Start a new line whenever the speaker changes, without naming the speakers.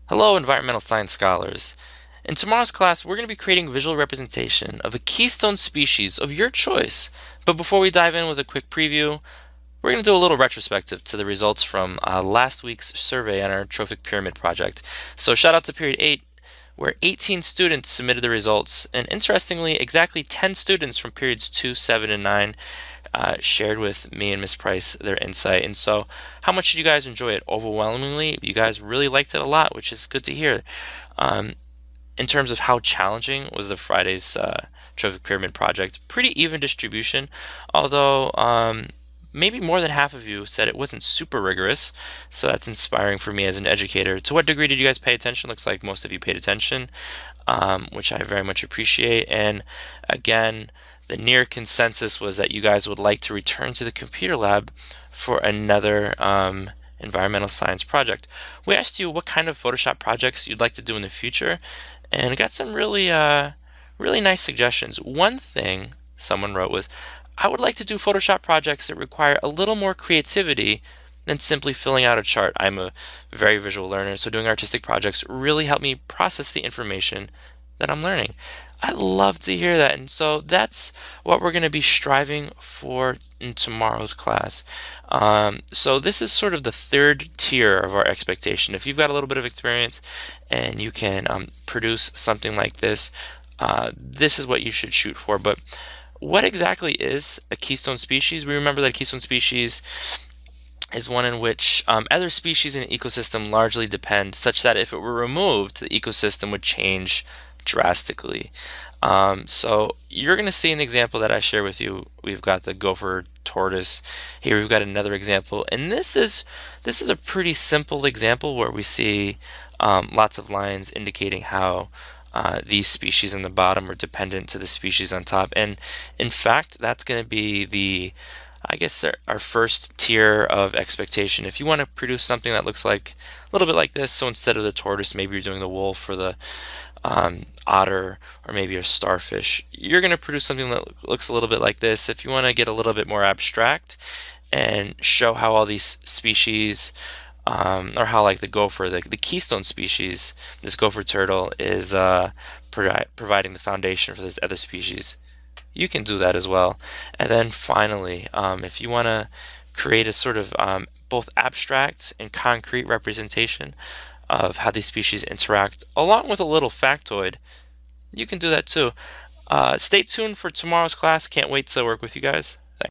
Hello, environmental science scholars. In tomorrow's class, we're going to be creating visual representation of a keystone species of your choice. But before we dive in with a quick preview, we're going to do a little retrospective to the results from last week's survey on our trophic pyramid project. So shout out to period 8, where 18 students submitted the results, and interestingly, exactly 10 students from periods 2, 7, and 9 shared with me and Miss Price their insight. And so, how much did you guys enjoy it? Overwhelmingly, you guys really liked it a lot, which is good to hear. Um, in terms of how challenging was the Friday's trophic pyramid project, pretty even distribution, although maybe more than half of you said it wasn't super rigorous, so that's inspiring for me as an educator. To what degree did you guys pay attention? Looks like most of you paid attention, which I very much appreciate. And again, the near consensus was that you guys would like to return to the computer lab for another environmental science project. We asked you what kind of Photoshop projects you'd like to do in the future, and got some really nice suggestions. One thing someone wrote was, I would like to do Photoshop projects that require a little more creativity than simply filling out a chart. I'm a very visual learner, so doing artistic projects really help me process the information that I'm learning. I love to hear that, and so that's what we're going to be striving for in tomorrow's class. So this is sort of the third tier of our expectation. If you've got a little bit of experience and you can produce something like this, this is what you should shoot for. But what exactly is a keystone species? We remember that a keystone species is one in which other species in an ecosystem largely depend, such that if it were removed, the ecosystem would change drastically. So you're going to see an example that I share with you. We've got the gopher tortoise. Here we've got another example, and this is a pretty simple example where we see lots of lines indicating how these species on the bottom are dependent to the species on top. And in fact, that's going to be I guess our first tier of expectation. If you want to produce something that looks like a little bit like this, so instead of the tortoise, maybe you're doing the wolf or the otter or maybe a starfish, you're going to produce something that looks a little bit like this. If you want to get a little bit more abstract and show how all these species, or how like the gopher, the keystone species, this gopher turtle is providing the foundation for this other species, you can do that as well. And then finally, if you want to create a sort of both abstract and concrete representation of how these species interact, along with a little factoid, you can do that too. Stay tuned for tomorrow's class. Can't wait to work with you guys.